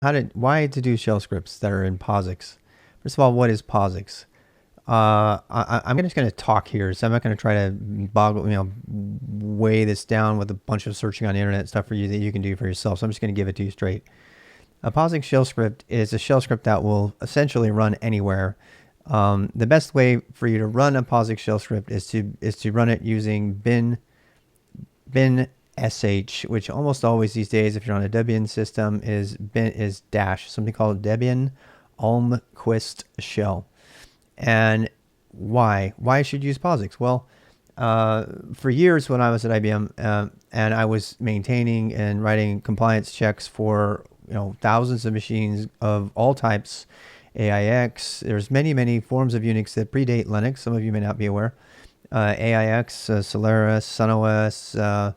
Why to do shell scripts that are in POSIX? First of all, what is POSIX? I'm just going to talk here, so I'm not going to try to weigh this down with a bunch of searching on the internet stuff for you that you can do for yourself. So I'm just going to give it to you straight. A POSIX shell script is a shell script that will essentially run anywhere. The best way for you to run a POSIX shell script is to run it using bin sh, which almost always these days, if you're on a Debian system, is dash, something called Debian Almquist shell. And why should you use POSIX? Well, for years when I was at IBM, and I was maintaining and writing compliance checks for thousands of machines of all types, AIX. There's many forms of Unix that predate Linux. Some of you may not be aware. AIX, Solaris, SunOS,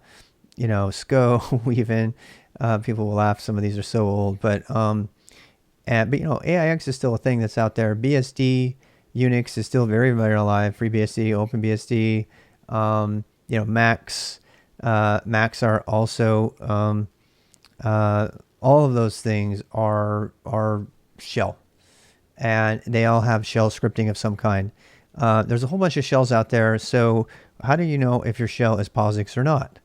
SCO. Even people will laugh. Some of these are so old, but AIX is still a thing that's out there. BSD Unix is still very alive. FreeBSD, OpenBSD, Macs. Macs are also all of those things are shell, and they all have shell scripting of some kind. There's a whole bunch of shells out there. So how do you know if your shell is POSIX or not?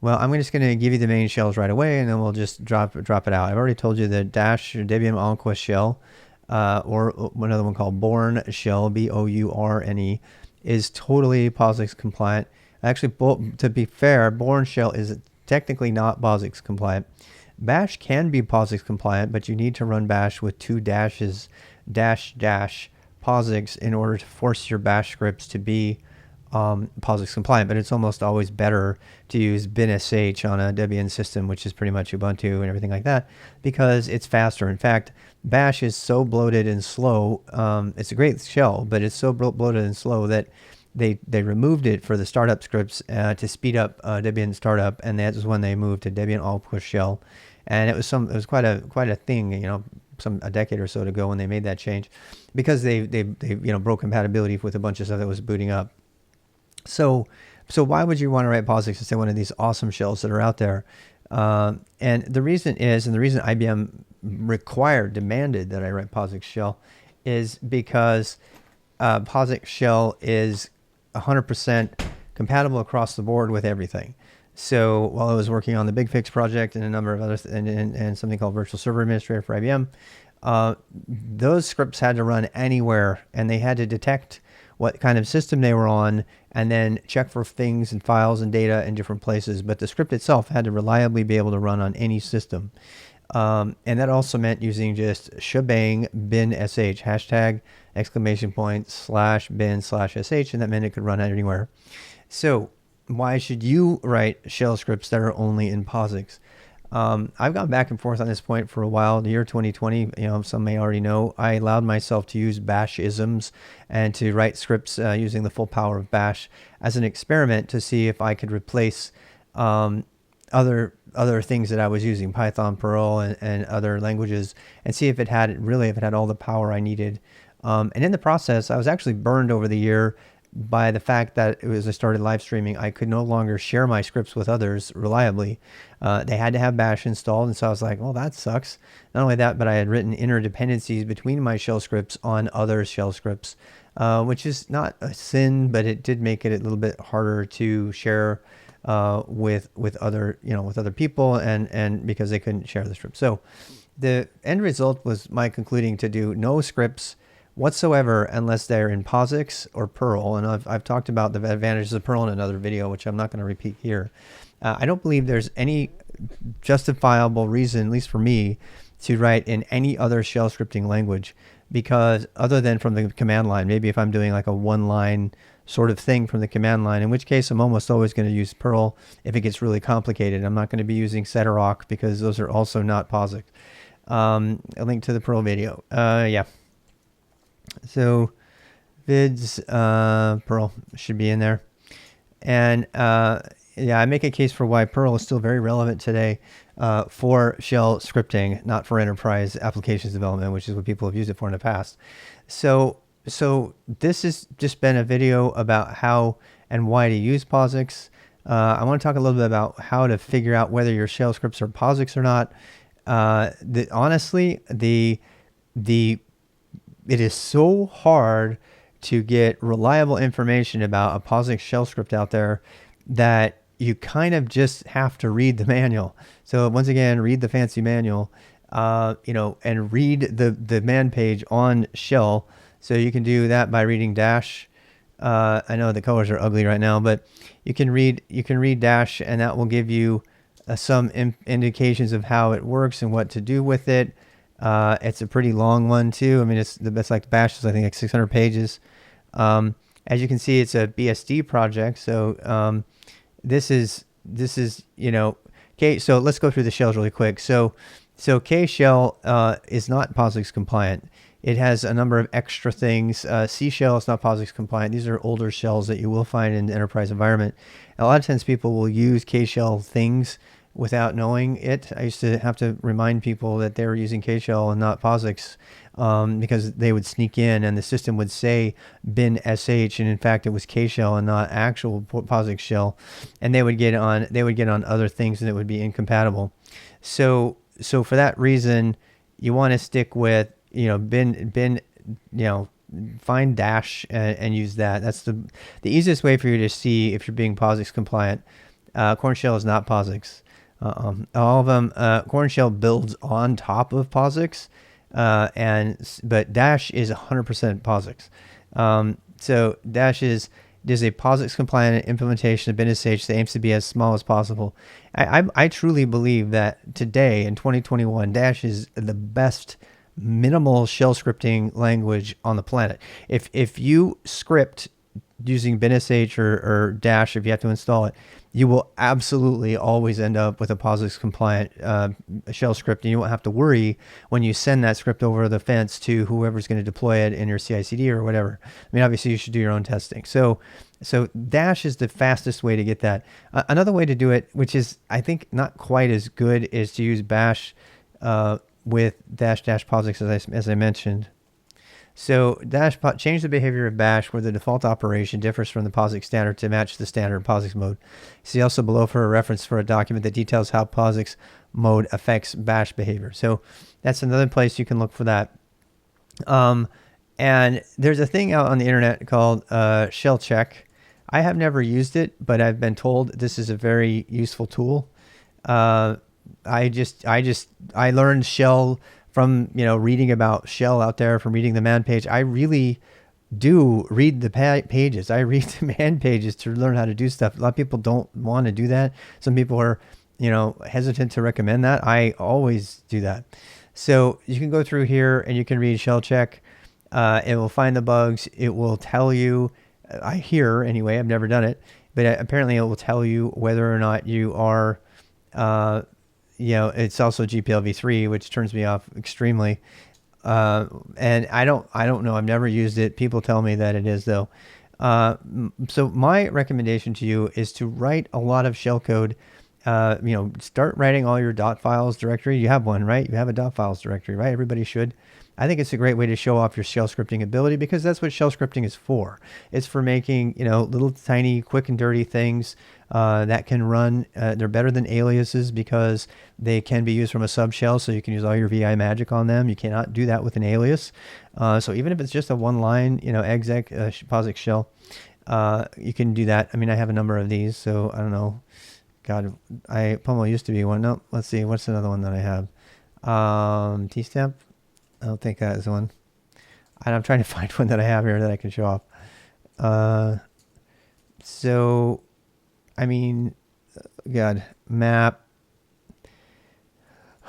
Well, I'm just going to give you the main shells right away, and then we'll just drop it out. I've already told you the dash Debian Almquist shell, or another one called Bourne shell, Bourne, is totally POSIX compliant. Actually, to be fair, Bourne shell is technically not POSIX compliant. Bash can be POSIX compliant, but you need to run Bash with 2 dashes, dash POSIX, in order to force your Bash scripts to be POSIX compliant. But it's almost always better to use bin sh on a Debian system, which is pretty much Ubuntu and everything like that, because it's faster. In fact, Bash is so bloated and slow. It's a great shell, but it's so bloated and slow that they removed it for the startup scripts to speed up Debian startup, and that was when they moved to Debian Almquist shell. And it was quite a thing, a decade or so ago when they made that change, because they broke compatibility with a bunch of stuff that was booting up. So why would you want to write POSIX instead of one of these awesome shells that are out there? And the reason IBM demanded that I write POSIX shell is because POSIX shell is 100% compatible across the board with everything. So while I was working on the Big Fix project and a number of other and something called Virtual Server Administrator for IBM, those scripts had to run anywhere, and they had to detect what kind of system they were on and then check for things and files and data in different places. But the script itself had to reliably be able to run on any system. And that also meant using just shebang bin sh, hashtag exclamation point /bin/sh, and that meant it could run anywhere. So why should you write shell scripts that are only in POSIX? I've gone back and forth on this point for a while. The year 2020, some may already know, I allowed myself to use Bash-isms and to write scripts using the full power of Bash as an experiment to see if I could replace other things that I was using, Python, Perl, and other languages, and see if it had all the power I needed. And in the process, I was actually burned over the year by the fact that as I started live streaming, I could no longer share my scripts with others reliably. They had to have Bash installed, and so I was like, well, that sucks. Not only that, but I had written interdependencies between my shell scripts on other shell scripts, which is not a sin, but it did make it a little bit harder to share with other people, and because they couldn't share the script. So the end result was my concluding to do no scripts whatsoever unless they're in POSIX or Perl. And I've talked about the advantages of Perl in another video, which I'm not going to repeat here. I don't believe there's any justifiable reason, at least for me, to write in any other shell scripting language, because other than from the command line, maybe if I'm doing like a one-line sort of thing from the command line, in which case I'm almost always going to use Perl if it gets really complicated. I'm not going to be using Setarock because those are also not POSIX. A link to the Perl video. Yeah. So vids Perl should be in there. And I make a case for why Perl is still very relevant today for shell scripting, not for enterprise applications development, which is what people have used it for in the past. So this has just been a video about how and why to use POSIX. I want to talk a little bit about how to figure out whether your shell scripts are POSIX or not. Honestly, the it is so hard to get reliable information about a POSIX shell script out there that you kind of just have to read the manual. So once again, read the fancy manual, and read the man page on shell. So you can do that by reading dash. I know the colors are ugly right now, but you can read dash, and that will give you some indications of how it works and what to do with it. It's a pretty long one too. I mean, it's like bash is I think like 600 pages. As you can see, it's a BSD project. So this is okay. So let's go through the shells really quick. So K shell is not POSIX compliant. It has a number of extra things. C shell is not POSIX compliant. These are older shells that you will find in the enterprise environment. A lot of times people will use K shell things without knowing it. I used to have to remind people that they were using K shell and not POSIX because they would sneak in and the system would say bin sh, and in fact it was K shell and not actual POSIX shell, and they would get on other things and it would be incompatible. So for that reason, you want to stick with bin, find dash and use that. That's the easiest way for you to see if you're being POSIX compliant. Corn shell is not POSIX. All of them. Corn shell builds on top of POSIX, but dash is 100% POSIX. So dash is a POSIX compliant implementation of bin sh that aims to be as small as possible. I truly believe that today in 2021, dash is the best minimal shell scripting language on the planet. If you script using bin sh or dash, if you have to install it, you will absolutely always end up with a POSIX compliant shell script, and you won't have to worry when you send that script over the fence to whoever's going to deploy it in your CI/CD or whatever. I mean, obviously you should do your own testing. So dash is the fastest way to get that. Another way to do it, which is I think not quite as good, is to use bash with dash POSIX as I mentioned. So change the behavior of bash where the default operation differs from the POSIX standard to match the standard POSIX mode. See also below for a reference for a document that details how POSIX mode affects bash behavior. So that's another place you can look for that. And there's a thing out on the internet called shell check. I have never used it, but I've been told this is a very useful tool. I learned shell from reading about shell out there, from reading the man page. I really do read the pages. I read the man pages to learn how to do stuff. A lot of people don't want to do that. Some people are hesitant to recommend that. I always do that. So you can go through here and you can read shell check. It will find the bugs. It will tell you, I hear anyway, I've never done it, but apparently it will tell you whether or not you are it's also GPLv3, which turns me off extremely. And I don't know. I've never used it. People tell me that it is though. So my recommendation to you is to write a lot of shell code. Start writing all your .files directory. You have one, right? You have a .files directory, right? Everybody should. I think it's a great way to show off your shell scripting ability, because that's what shell scripting is for. It's for making, little tiny, quick and dirty things that can run. They're better than aliases because they can be used from a subshell, so you can use all your VI magic on them. You cannot do that with an alias. So even if it's just a one-line, exec POSIX shell, you can do that. I mean, I have a number of these, so I don't know. God, Pummel used to be one. No, let's see. What's another one that I have? T-Stamp? I don't think that is one. And I'm trying to find one that I have here that I can show off. So, I mean, God, map.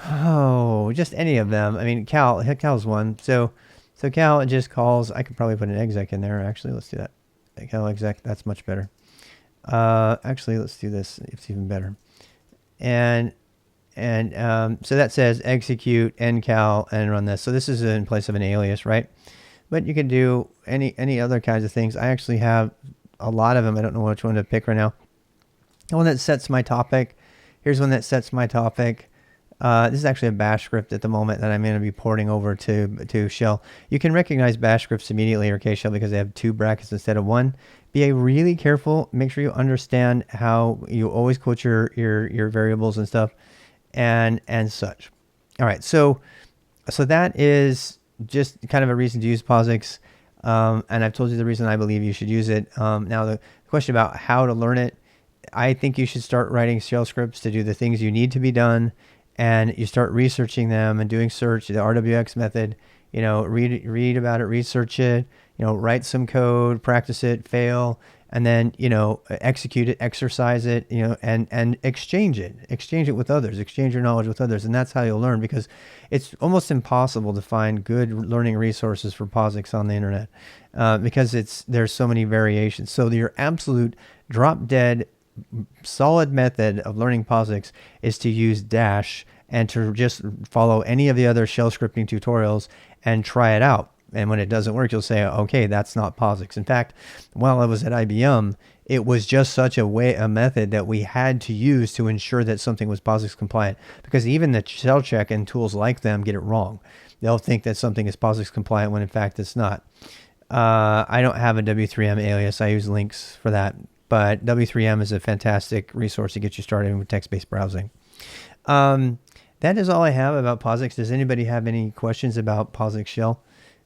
Oh, just any of them. I mean, cal's one. So cal, it just calls. I could probably put an exec in there. Actually, let's do that. Cal exec, that's much better. Actually, let's do this. It's even better. And so that says execute ncal and run this. So this is in place of an alias, right? But you can do any other kinds of things. I actually have a lot of them. I don't know which one to pick right now. The one that sets my topic. Here's one that sets my topic. This is actually a bash script at the moment that I'm going to be porting over to shell. You can recognize bash scripts immediately or K-shell because they have 2 brackets instead of 1. Be really careful. Make sure you understand how you always quote your variables and stuff and such. All right. So that is just kind of a reason to use Posix. And I've told you the reason I believe you should use it. Now the question about how to learn it, I think you should start writing shell scripts to do the things you need to be done, and you start researching them and doing search, the RWX method. Read about it, research it. Write some code, practice it, fail, and then execute it, exercise it. And exchange it with others, exchange your knowledge with others, and that's how you'll learn, because it's almost impossible to find good learning resources for Posix on the internet, because there's so many variations. So your absolute drop dead solid method of learning Posix is to use Dash and to just follow any of the other shell scripting tutorials and try it out. And when it doesn't work, you'll say, okay, that's not Posix. In fact, while I was at IBM, it was just such a method that we had to use to ensure that something was Posix compliant, because even the shell check and tools like them get it wrong. They'll think that something is Posix compliant when in fact it's not. I don't have a W3M alias. I use links for that. But W3M is a fantastic resource to get you started with text-based browsing. That is all I have about Posix. Does anybody have any questions about Posix shell?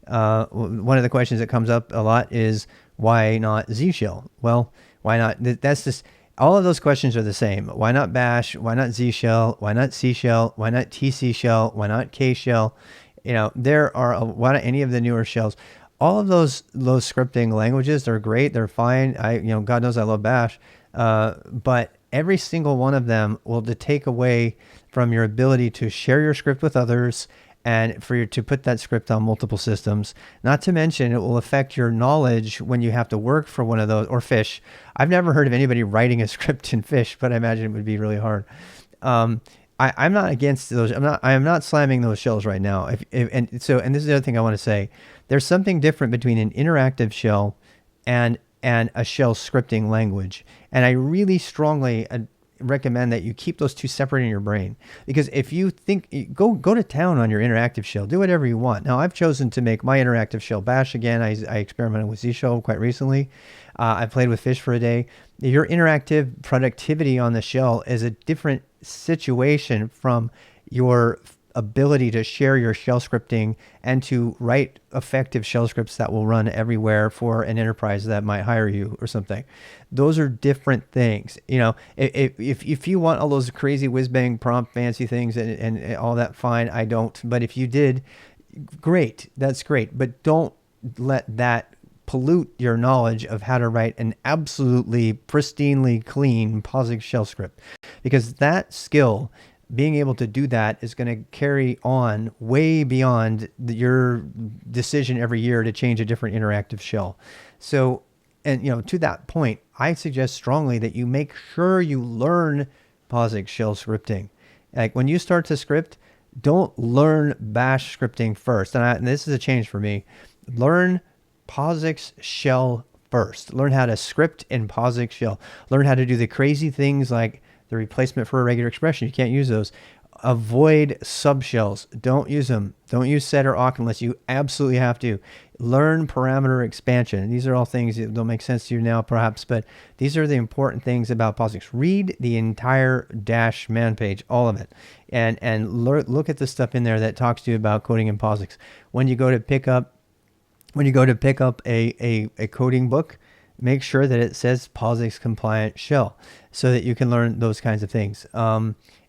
One of the questions that comes up a lot is, why not Z shell? Well, why not? That's just, all of those questions are the same. Why not bash? Why not Z shell? Why not C shell? Why not TC shell? Why not K shell? Why not any of the newer shells? All of those scripting languages, they're great. They're fine. God knows I love bash. But every single one of them will take away from your ability to share your script with others, and for you to put that script on multiple systems. Not to mention, it will affect your knowledge when you have to work for one of those, or Fish. I've never heard of anybody writing a script in Fish, but I imagine it would be really hard. I'm not against those. I am not slamming those shells right now. And this is the other thing I want to say. There's something different between an interactive shell and a shell scripting language. And I really strongly recommend that you keep those two separate in your brain, because if you think, go to town on your interactive shell, do whatever you want. Now, I've chosen to make my interactive shell bash again. I experimented with Z shell quite recently. I played with Fish for a day. Your interactive productivity on the shell is a different situation from your ability to share your shell scripting and to write effective shell scripts that will run everywhere for an enterprise that might hire you or something. Those are different things. If you want all those crazy whiz bang prompt fancy things and all that, fine. I don't. But if you did, great. That's great. But don't let that pollute your knowledge of how to write an absolutely pristinely clean Posix shell script, because that skill, being able to do that, is going to carry on way beyond your decision every year to change a different interactive shell. So, and to that point, I suggest strongly that you make sure you learn Posix shell scripting. Like when you start to script, don't learn bash scripting first. And this is a change for me. Learn Posix shell first. Learn how to script in Posix shell. Learn how to do the crazy things like the replacement for a regular expression. You can't use those. Avoid subshells. Don't use them. Don't use set or awk unless you absolutely have to. Learn parameter expansion. These are all things that don't make sense to you now, perhaps, but these are the important things about Posix. Read the entire Dash man page, all of it, and look at the stuff in there that talks to you about coding in Posix. When you go to pick up a coding book, make sure that it says Posix compliant shell so that you can learn those kinds of things.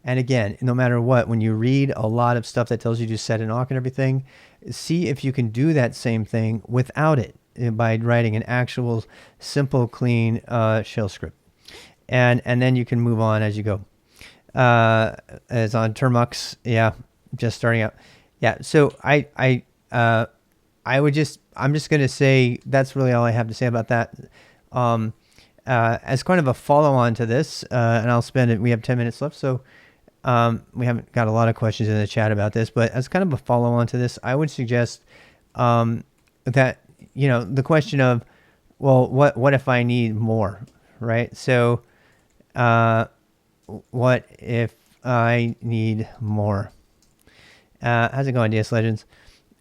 And again, no matter what, when you read a lot of stuff that tells you to set and awk and everything, see if you can do that same thing without it by writing an actual simple, clean shell script. And then you can move on as you go. As on Termux, yeah, just starting out. Yeah, so I'm just going to say that's really all I have to say about that. As kind of a follow-on to this, and we have 10 minutes left, so we haven't got a lot of questions in the chat about this, but as kind of a follow-on to this, I would suggest that, the question of, well, what if I need more, right? So what if I need more? How's it going, DS Legends?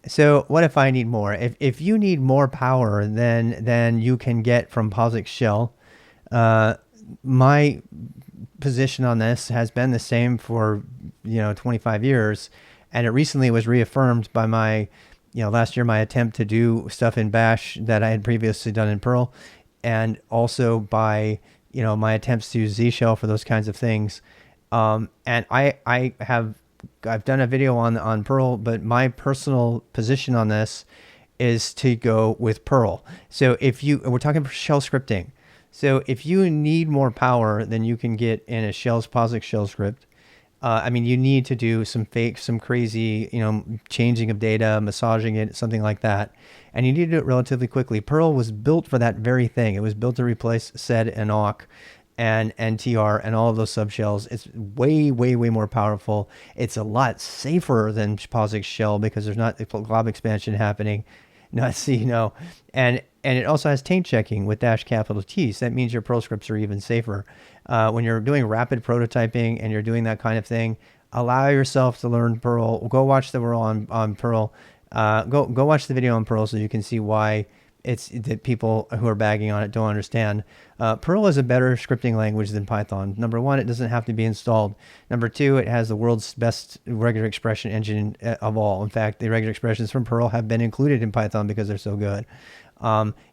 So what if I need more? If you need more power than you can get from Posix shell, my position on this has been the same for 25 years, And it recently was reaffirmed by my, last year, my attempt to do stuff in Bash that I had previously done in Perl, and also by, my attempts to use Z shell for those kinds of things. And I've done a video on Perl, but my personal position on this is to go with Perl. So we're talking for shell scripting. So if you need more power than you can get in a POSIX shell script, you need to do some crazy, changing of data, massaging it, something like that. And you need to do it relatively quickly. Perl was built for that very thing. It was built to replace sed and awk and tr and all of those subshells. It's way, way, way more powerful. It's a lot safer than POSIX shell because there's not glob expansion happening. And it also has taint checking with -T. So that means your Perl scripts are even safer. When you're doing rapid prototyping and you're doing that kind of thing, allow yourself to learn Perl. Go watch the video on Perl. Go watch the video on Perl so you can see why it's that people who are bagging on it don't understand. Perl is a better scripting language than Python. Number one, it doesn't have to be installed. Number two, it has the world's best regular expression engine of all. In fact, the regular expressions from Perl have been included in Python because they're so good.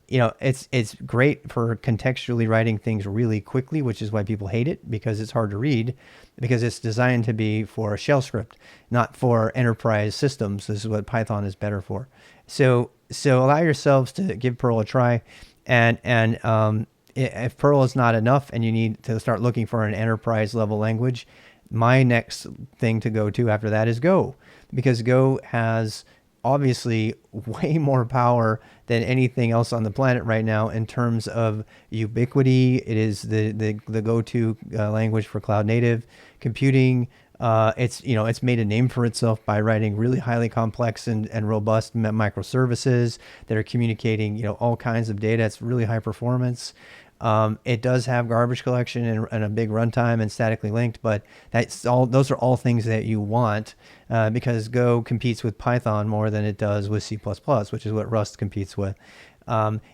It's great for contextually writing things really quickly, which is why people hate it, because it's hard to read, because it's designed to be for a shell script, not for enterprise systems. This is what Python is better for. So allow yourselves to give Perl a try, and if Perl is not enough and you need to start looking for an enterprise level language, my next thing to go to after that is Go, because Go has obviously way more power than anything else on the planet right now in terms of ubiquity. It is the go-to language for cloud native computing. It's made a name for itself by writing really highly complex and robust microservices that are communicating, all kinds of data. It's really high performance. It does have garbage collection and a big runtime and statically linked, but those are all things that you want, because Go competes with Python more than it does with C++, which is what Rust competes with.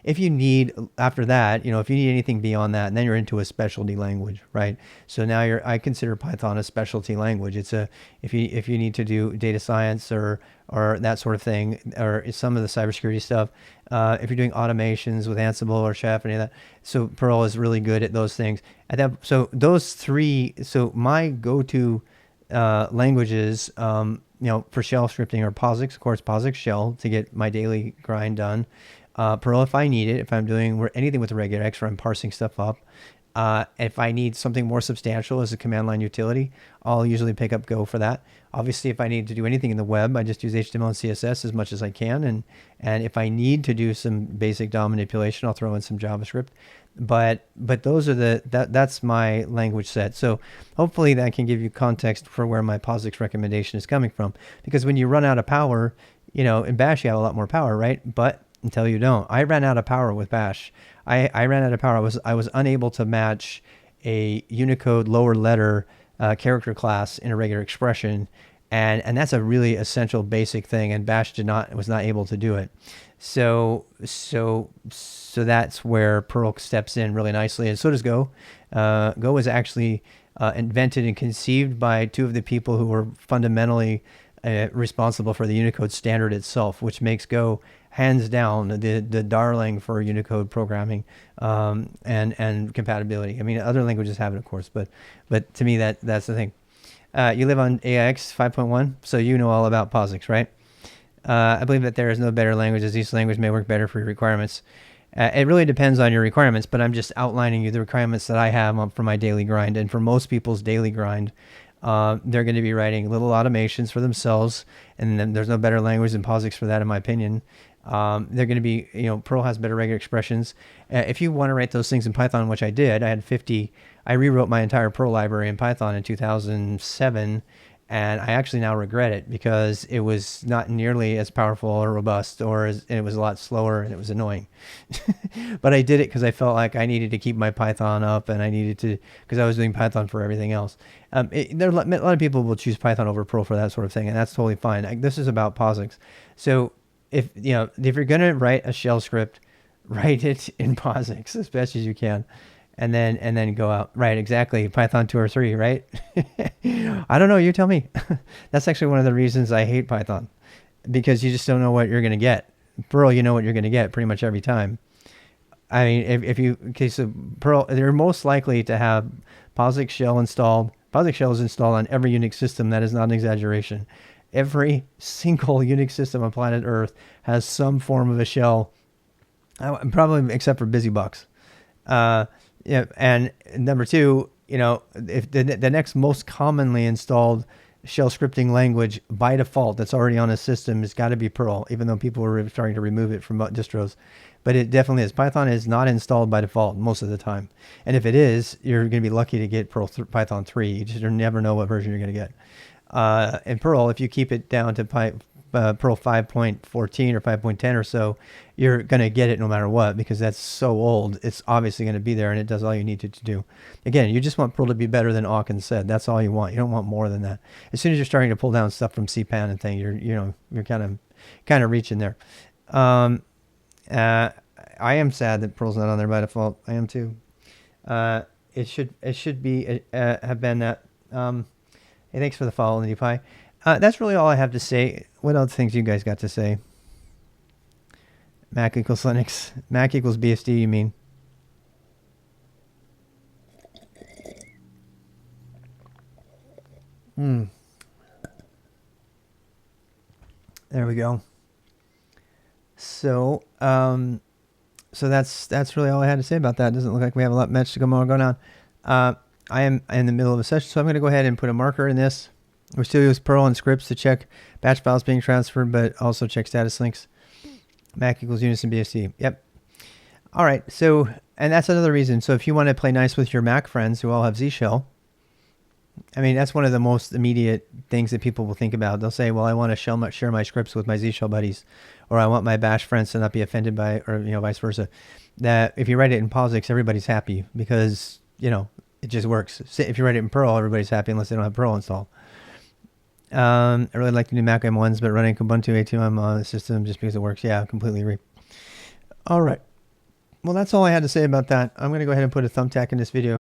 If you need, after that, if you need anything beyond that, and then you're into a specialty language, right? So now I consider Python a specialty language. It's if you need to do data science or that sort of thing, or some of the cybersecurity stuff, if you're doing automations with Ansible or Chef, any of that. So Perl is really good at those things. So those three, so my go-to languages, for shell scripting are POSIX, of course, POSIX shell to get my daily grind done. Perl if I need it, if I'm doing anything with the regex where I'm parsing stuff up. If I need something more substantial as a command line utility, I'll usually pick up Go for that. Obviously, if I need to do anything in the web, I just use HTML and CSS as much as I can. And if I need to do some basic DOM manipulation, I'll throw in some JavaScript. But those are that's my language set. So hopefully that can give you context for where my POSIX recommendation is coming from. Because when you run out of power, in Bash you have a lot more power, right? But until you don't. I ran out of power with Bash. I ran out of power. I was unable to match a Unicode lower letter character class in a regular expression, and that's a really essential basic thing. And Bash was not able to do it. So that's where Perl steps in really nicely, and so does Go. Go was actually invented and conceived by two of the people who were fundamentally responsible for the Unicode standard itself, which makes Go hands down the darling for Unicode programming and compatibility. I mean, other languages have it, of course, but to me that's the thing. You live on AIX 5.1, so you know all about POSIX, right? I believe that there is no better language, as each language may work better for your requirements. It really depends on your requirements, but I'm just outlining you the requirements that I have for my daily grind. And for most people's daily grind, they're going to be writing little automations for themselves, and then there's no better language than POSIX for that, in my opinion. They're going to be, Perl has better regular expressions. If you want to write those things in Python, which I did, I rewrote my entire Perl library in Python in 2007, and I actually now regret it because it was not nearly as powerful or robust, and it was a lot slower, and it was annoying. But I did it because I felt like I needed to keep my Python up, and I needed to, because I was doing Python for everything else. There are a lot of people will choose Python over Perl for that sort of thing, and that's totally fine. This is about POSIX. So if you're going to write a shell script, write it in POSIX as best as you can. and then go out. Right, exactly. Python 2 or 3, right? I don't know, you tell me. That's actually one of the reasons I hate Python, because you just don't know what you're going to get. Perl, you know what you're going to get pretty much every time. I mean, if you, okay, so Perl, they're most likely to have POSIX shell installed. POSIX shell is installed on every Unix system. That is not an exaggeration. Every single Unix system on planet Earth has some form of a shell, probably except for BusyBox. Yeah, and number two, if the next most commonly installed shell scripting language by default that's already on a system has got to be Perl, even though people are starting to remove it from distros. But it definitely is. Python is not installed by default most of the time. And if it is, you're going to be lucky to get Python 3. You just never know what version you're going to get. And Perl, if you keep it down to Perl 5.14 or 5.10 or so, you're going to get it no matter what, because that's so old. It's obviously going to be there, and it does all you need it to do. Again, you just want Perl to be better than Awk and Sed. That's all you want. You don't want more than that. As soon as you're starting to pull down stuff from CPAN and thing, you're kind of reaching there. I am sad that Perl's not on there by default. I am too. It should be have been that. Hey, thanks for the follow, NDPie. That's really all I have to say. What else things you guys got to say? Mac equals Linux. Mac equals BSD, you mean? There we go. So, so that's really all I had to say about that. It doesn't look like we have a lot much to go on. I am in the middle of a session, so I'm going to go ahead and put a marker in this. We still use Perl and scripts to check batch files being transferred, but also check status links. Mac equals Unison BSD. Yep. All right. So, and that's another reason. So if you want to play nice with your Mac friends who all have Z Shell, I mean, that's one of the most immediate things that people will think about. They'll say, well, I want to share my scripts with my Z Shell buddies, or I want my bash friends to not be offended by, or, vice versa. That if you write it in POSIX, everybody's happy because, it just works. If you write it in Perl, everybody's happy unless they don't have Perl installed. I really like the new Mac M1s, but running Ubuntu A2M on the system just because it works. Yeah, I completely agree. All right. Well, that's all I had to say about that. I'm going to go ahead and put a thumbtack in this video.